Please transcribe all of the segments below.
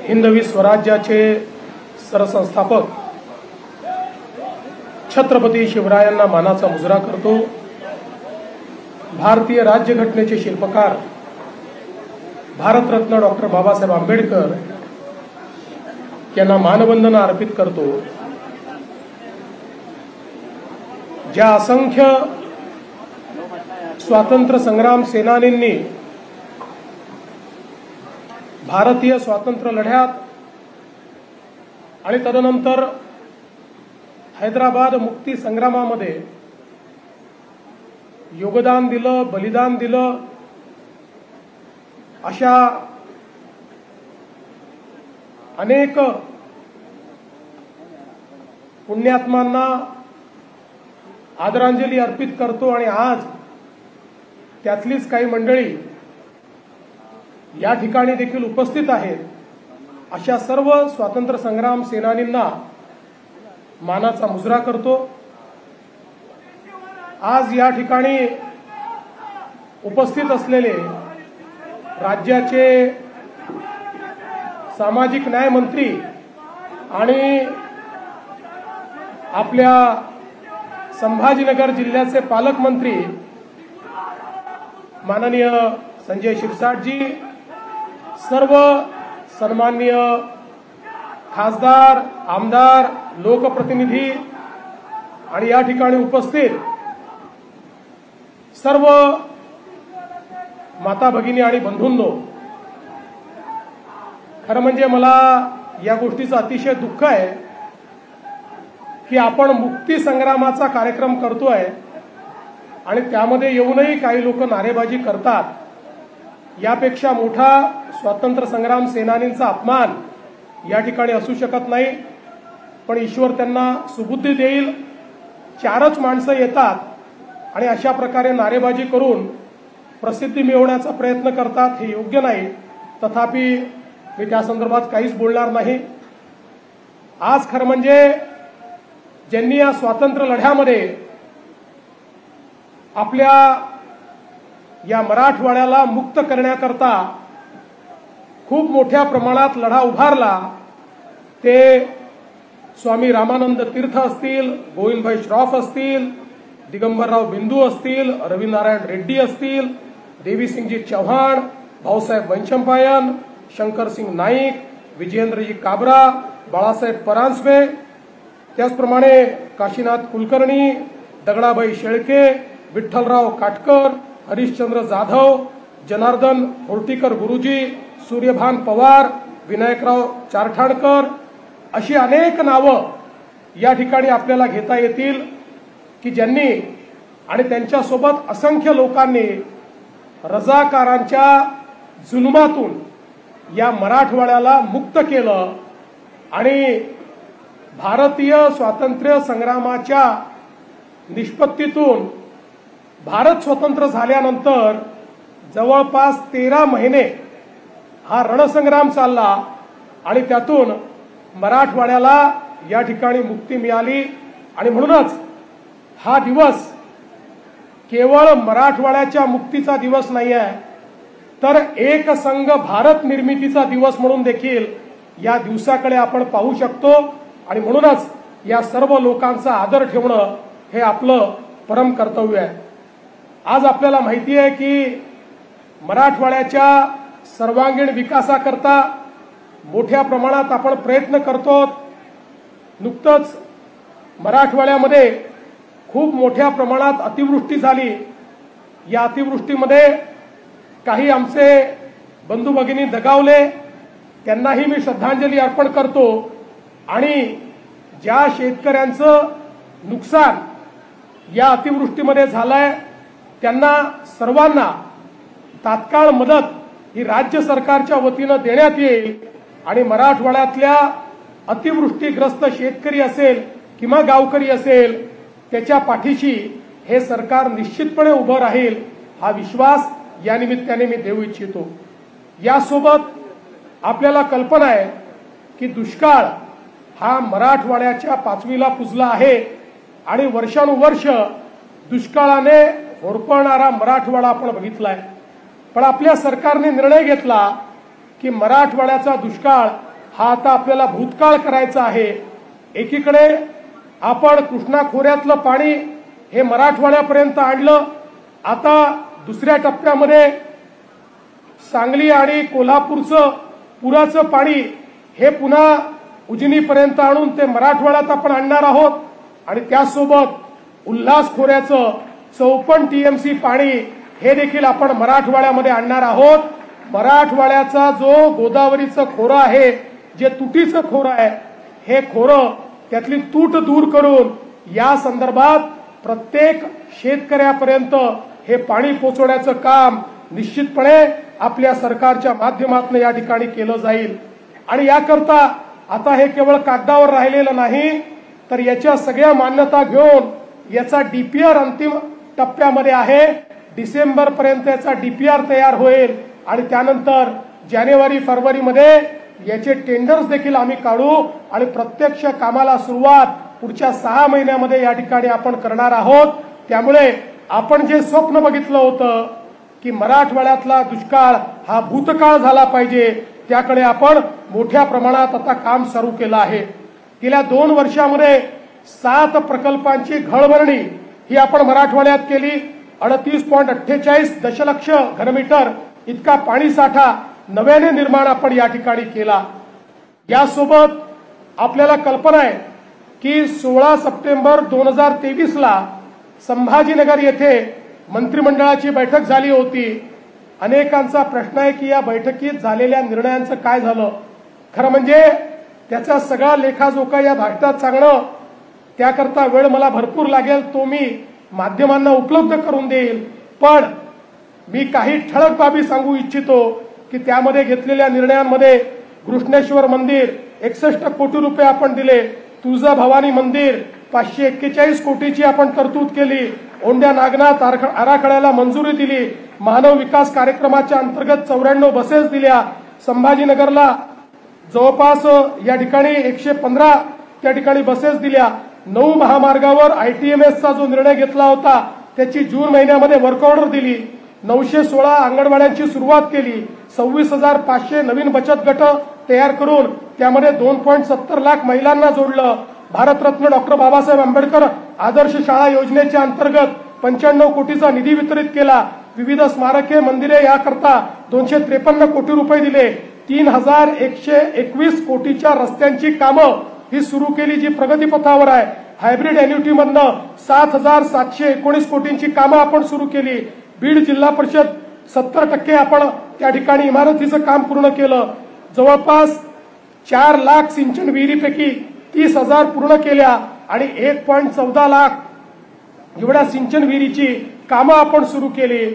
हिंदवी स्वराज्याचे सरसंस्थापक छत्रपती शिवरायांना मानाचा मुजरा करतो। भारतीय राज्यघटनेचे शिल्पकार भारतरत्न डॉक्टर बाबासाहेब आंबेडकर यांना मानवंदना अर्पित करतो। ज्या असंख्य स्वातंत्र्य संग्राम सेनानींनी भारतीय स्वातंत्र्य लढ्यात आणि तदनंतर हैदराबाद मुक्ती संग्रामामध्ये योगदान दिलं, बलिदान दिलं, अशा अनेक पुण्यात्मांना आदरांजली अर्पित करतो। आणि आज त्यातलीच काही मंडळी या ठिकाणी देखील उपस्थित आहेत। अशा सर्व स्वातंत्र्य संग्राम सेनानींना मानाचा मुजरा करतो। आज या ठिकाणी उपस्थित असलेले राज्याचे सामाजिक न्याय मंत्री आणि आपल्या संभाजीनगर जिल्ह्याचे पालकमंत्री माननीय संजय शिरसाटजी, सर्व सन्माननीय खासदार, आमदार, लोकप्रतिनिधी आणि या ठिकाणी उपस्थित सर्व माता भगिनी आणि बंधूंनो, खरं म्हणजे मला या गोष्टीचं अतिशय दुःख आहे की आपण मुक्ती संग्रामाचा कार्यक्रम करतोय आणि त्यामध्ये येऊनही काही लोक नारेबाजी करतात। यापेक्षा मोठा स्वातंत्र्य संग्राम सेनानींचा अपमान या ठिकाणी असू शकत नाही। पण ईश्वर त्यांना सुबुद्धी देईल। चारच माणसं येतात आणि अशा प्रकारे नारेबाजी करून प्रसिद्धी मिळवण्याचा प्रयत्न करतात, हे योग्य नाही। तथापि मी त्या संदर्भात काहीच बोलणार नाही। आज खरं म्हणजे ज्यांनी या स्वातंत्र्य लढ्यामध्ये आपल्या या मराठवाड्याला मुक्त करण्याकरता खूप मोठ्या प्रमाणात लढा उभारला, ते स्वामी रामानंद तीर्थ असतील, गोविंदभाई श्रॉफ असतील, दिगंबरराव बिंदू असतील, रविनारायण रेड्डी असतील, देवीसिंगजी चव्हाण, भाऊसाहेब वंशंपायन, शंकरसिंग नाईक, विजयेंद्रजी काबरा, बाळासाहेब परांजपे, त्याचप्रमाणे काशीनाथ कुलकर्णी, दगडाबाई शेळके, विठ्ठलराव काटकर, हरिश्चंद्र जाधव, जनार्दन होर्टीकर गुरुजी, सूर्यभान पवार, विनायकराव चारठाणकर, अशी अनेक नावं या ठिकाणी आपल्याला घेता येतील की ज्यांनी आणि त्यांच्यासोबत असंख्य लोकांनी रजाकारांच्या जुलमातून या मराठवाड्याला मुक्त केलं। आणि भारतीय स्वातंत्र्य संग्रामाच्या निष्पत्तीतून भारत स्वतंत्र झाल्यानंतर जवळपास 13 महिने हा रणसंग्राम चालला आणि त्यातून मराठवाड्याला या ठिकाणी मुक्ती मिळाली। आणि म्हणूनच हा दिवस केवळ मराठवाड्याच्या मुक्तीचा दिवस नाही आहे, तर एक संघ भारत निर्मितीचा दिवस म्हणून देखील या दिवसाकडे आपण पाहू शकतो। आणि म्हणूनच या सर्व लोकांचा आदर ठेवणं हे आपलं परम कर्तव्य आहे। आज आपल्याला माहिती आहे की मराठवाड्याच्या सर्वांगीण विकासाकरता मोठ्या प्रमाणात आपण प्रयत्न करतो। नुकतंच मराठवाड्यामध्ये खूप मोठ्या प्रमाणात अतिवृष्टी झाली। या अतिवृष्टीमध्ये काही आमचे बंधू भगिनी दगावले, त्यांनाही मी श्रद्धांजली अर्पण करतो। आणि ज्या शेतकऱ्यांचं नुकसान या अतिवृष्टीमध्ये झालंय त्यांना सर्वांना तात्काळ मदत ही राज्य सरकारच्या वतीनं देण्यात येईल। आणि मराठवाड्यातल्या अतिवृष्टीग्रस्त शेतकरी असेल किंवा गावकरी असेल, त्याच्या पाठीशी हे सरकार निश्चितपणे उभं राहील, हा विश्वास या निमित्ताने मी देऊ इच्छितो। यासोबत आपल्याला कल्पना आहे की दुष्काळ हा मराठवाड्याच्या पाचवीला पुजला आहे आणि वर्षानुवर्ष दुष्काळाने होरपळणारा मराठवाडा आपण बघितलाय। पण आपल्या सरकारने निर्णय घेतला की मराठवाड्याचा दुष्काळ हा आता आपल्याला भूतकाळ करायचा आहे। एकीकडे आपण कृष्णा खोऱ्यातलं पाणी हे मराठवाड्यापर्यंत आणलं, आता दुसऱ्या टप्प्यामध्ये सांगली आणि कोल्हापूरचं पुराचं पाणी हे पुन्हा उजनीपर्यंत आणून ते मराठवाड्यात आपण आणणार आहोत आणि त्यासोबत उल्हास खोऱ्याचं 54 टीएमसी पाणी हे देखील आपण मराठवाड्यामध्ये आणणार आहोत। मराठवाड्याचा जो गोदावरीचं खोरं आहे, जे तुटीचं खोरं आहे, हे खोरं त्यातली तूट दूर करून या संदर्भात प्रत्येक शेतकऱ्यापर्यंत हे पाणी पोहोचवण्याचं काम निश्चितपणे आपल्या सरकारच्या माध्यमातून या ठिकाणी केलं जाईल। आणि याकरता आता हे केवळ कागदावर राहिलेलं नाही, तर याच्या सगळ्या मान्यता घेऊन याचा डीपीआर अंतिम टप्प्यामध्ये आहे। डिसेंबर पर्यंत याचा डीपीआर तयार होईल आणि त्यानंतर जानेवारी फरवरीमध्ये याचे टेंडर्स देखील आम्ही काढू आणि प्रत्यक्ष कामाला सुरुवात पुढच्या 6 महिन्यामध्ये या ठिकाणी आपण करणार आहोत। त्यामुळे आपण जे स्वप्न बघितलं होतं की मराठवाड्यातला दुष्काळ हा भूतकाळ झाला पाहिजे, त्याकडे आपण मोठ्या प्रमाणात आता काम सुरू केलं आहे। गेल्या 2 वर्षामध्ये 7 प्रकल्पांची घळभरणी ही आपण मराठवाड्यात केली। 38.48 दशलक्ष घनमीटर इतका पाणी साठा नव्याने निर्माण आपण या ठिकाणी केला। यासोबत आपल्याला कल्पना आहे की 16 सप्टेंबर 2023 ला संभाजीनगर येथे मंत्रिमंडळाची बैठक झाली होती। अनेकांचा प्रश्न आहे की या बैठकीत झालेल्या निर्णयांचं काय झालं। खरं म्हणजे त्याचा सगळा लेखाजोखा या भाषणात सांगणं, त्याकरता वेळ मला भरपूर लागेल, तो मी माध्यमांना उपलब्ध करून देईल। पण मी काही ठळक बाबी सांगू इच्छितो की त्यामध्ये घेतलेल्या निर्णयांमध्ये घृष्णेश्वर मंदिर 61 कोटी रुपये आपण दिले, तुळजाभवानी मंदिर 541 कोटीची आपण तरतूद केली, औंढ्या नागनाथ आराखड्याला मंजुरी दिली, मानव विकास कार्यक्रमाच्या अंतर्गत 94 बसेस दिल्या, संभाजीनगरला जवळपास या ठिकाणी 115 त्या ठिकाणी बसेस दिल्या, 9 महामार्गावर आयटीएमएसचा जो निर्णय घेतला होता त्याची जून महिन्यामध्ये वर्क ऑर्डर दिली, 916 अंगणवाड्यांची सुरुवात केली, 26,500 नवीन बचत गट तयार करून त्यामध्ये 2.70 लाख महिलांना जोडलं, भारतरत्न डॉक्टर बाबासाहेब आंबेडकर आदर्श शाळा योजनेच्या अंतर्गत 95 कोटीचा निधी वितरित केला, विविध स्मारके मंदिरे याकरता 253 कोटी रुपये दिले, 3121 कोटीच्या रस्त्यांची कामं ही सुरू केली जी प्रगतीपथावर आहे, हायब्रिड एन्युटी मधनं 7,719 कोटींची कामं आपण सुरू केली, बीड जिल्हा परिषद 70% आपण त्या ठिकाणी इमारतीचं काम पूर्ण केलं, जवळपास 4 लाख सिंचन विहिरीपैकी 30,000 पूर्ण केल्या आणि 1.14 लाख एवढ्या सिंचन विहिरीची कामं आपण सुरू केली।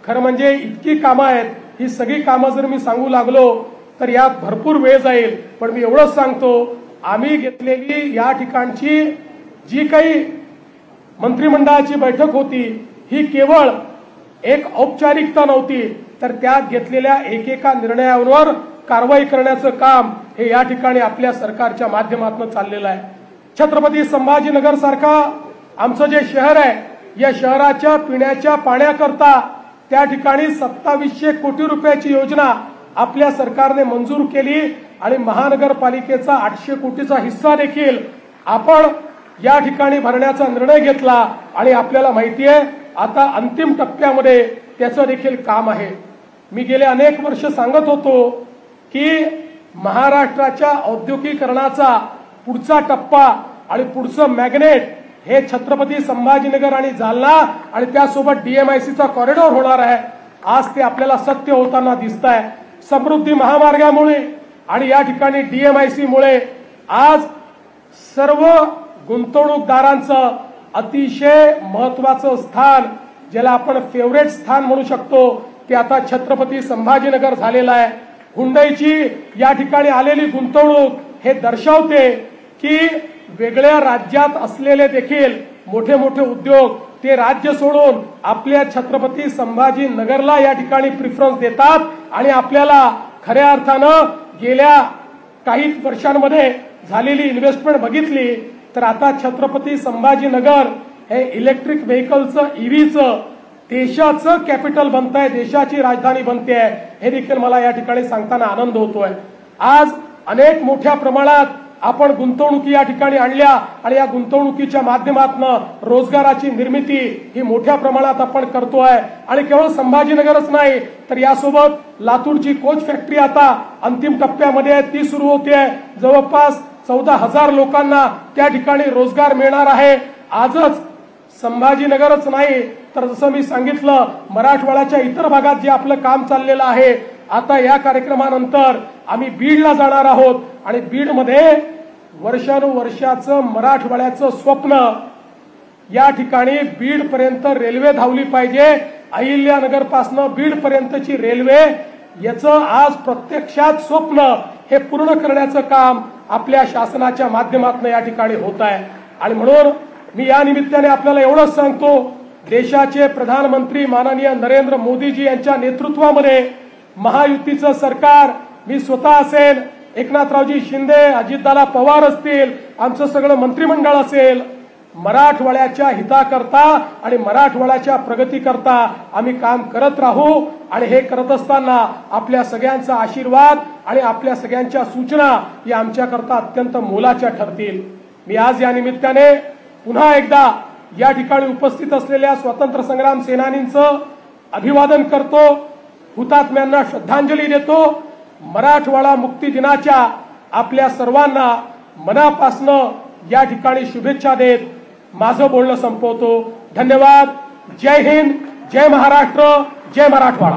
खरं म्हणजे इतकी कामं आहेत, ही सगळी कामं जर मी सांगू लागलो तर यात भरपूर वेळ जाईल, पण मी एवढंच सांगतो, आम्ही घेतलेली या ठिकाणची जी काही मंत्रिमंडळाची बैठक होती ही केवळ एक औपचारिकता नव्हती, तर त्यात घेतलेल्या एकेका निर्णयावर कारवाई करण्याचं काम हे या ठिकाणी आपल्या सरकारच्या माध्यमातून चाललेलं आहे। छत्रपती संभाजीनगर सारखा आमचं जे शहर आहे, या शहराच्या पिण्याच्या पाण्याकरता त्या ठिकाणी 2700 कोटी रुपयाची योजना आपल्या सरकारने मंजूर केली आणि महानगरपालिकेचा 800 कोटीचा हिस्सा देखील आपण या ठिकाणी भरण्याचा निर्णय घेतला आणि आपल्याला माहिती आहे आता अंतिम टप्प्यामध्ये त्याचं देखील काम आहे। मी गेले अनेक वर्ष सांगत होतो की महाराष्ट्राच्या औद्योगिकीकरणाचा पुढचा टप्पा आणि पुढचं मॅग्नेट हे छत्रपती संभाजीनगर आणि जालना आणि त्यासोबत डीएमआयसीचा कॉरिडॉर होणार आहे। आज ते आपल्याला सत्य होताना दिसत आहे। समृद्धी महामार्गामुळे आणि या ठिकाणी डीएमआयसी मुळे आज सर्व गुंतवणूकदारांचं अतिशय महत्वाचं स्थान, ज्याला आपण फेवरेट स्थान म्हणू शकतो, ते आता छत्रपती संभाजीनगर झालेलं आहे। हुंडईची या ठिकाणी आलेली गुंतवणूक हे दर्शवते की वेगळ्या राज्यात असलेले देखील मोठे मोठे उद्योग ते राज्य सोडून आपल्या छत्रपती संभाजीनगरला या ठिकाणी प्रिफरन्स देतात आणि आपल्याला खऱ्या अर्थानं गेल्या काही वर्षांमध्ये झालेली इन्व्हेस्टमेंट बघितली तर आता छत्रपती संभाजीनगर हे इलेक्ट्रिक व्हेकलचं ईव्हीचं देशाचं कॅपिटल बनत आहे, देशाची राजधानी बनते आहे, हे देखील मला या ठिकाणी सांगताना आनंद होतोय। आज अनेक मोठ्या प्रमाणात आपण गुंतवणुकी या ठिकाणी आणल्या आणि या गुंतवणुकीच्या माध्यमातून रोजगाराची निर्मिती ही मोठ्या प्रमाणात आपण करतोय। आणि केवळ संभाजीनगरच नाही तर यासोबत लातूरची कोच फॅक्टरी आता अंतिम टप्प्यामध्ये आहे, ती सुरू होते। जवळपास 14,000 लोकांना त्या ठिकाणी रोजगार मिळणार आहे। आजच संभाजीनगरच नाही तर जसं मी सांगितलं मराठवाड्याच्या इतर भागात जे आपलं काम चाललेलं आहे, आता या कार्यक्रमानंतर आम्ही बीडला जाणार आहोत आणि बीडमध्ये वर्षानुवर्षाचं मराठवाड्याचं स्वप्न, या ठिकाणी बीड पर्यंत रेल्वे धावली पाहिजे, अहिल्यानगर पासून बीड पर्यंतची रेल्वे, याचं आज प्रत्यक्षात स्वप्न हे पूर्ण करण्याचं काम आपल्या शासनाच्या माध्यमातून या ठिकाणी होत आहे। आणि म्हणून मी या निमित्ताने आपल्याला एवढंच सांगतो, देशाचे प्रधानमंत्री माननीय नरेंद्र मोदीजी यांच्या नेतृत्वामध्ये महायुतीचं सरकार, मी स्वतः असेल, एकनाथरावजी शिंदे, अजितदादा पवार असतील, आमचं सगळं मंत्रिमंडळ असेल, मराठवाड्याच्या हिताकरता आणि मराठवाड्याच्या प्रगतीकरता आम्ही काम करत राहू। आणि हे करत असताना आपल्या सगळ्यांचा आशीर्वाद आणि आपल्या सगळ्यांच्या सूचना या आमच्याकरता अत्यंत मोलाच्या ठरतील। मी आज या निमित्ताने पुन्हा एकदा या ठिकाणी उपस्थित असलेल्या स्वातंत्र्य संग्राम सेनानींचं अभिवादन करतो, हुतात्म्यांना श्रद्धांजली देतो। मराठवाडा मुक्ती दिनाच्या आपल्या सर्वांना मनापासनं या ठिकाणी शुभेच्छा देत माझं बोलणं संपवतो। धन्यवाद। जय हिंद, जय महाराष्ट्र, जय मराठवाडा।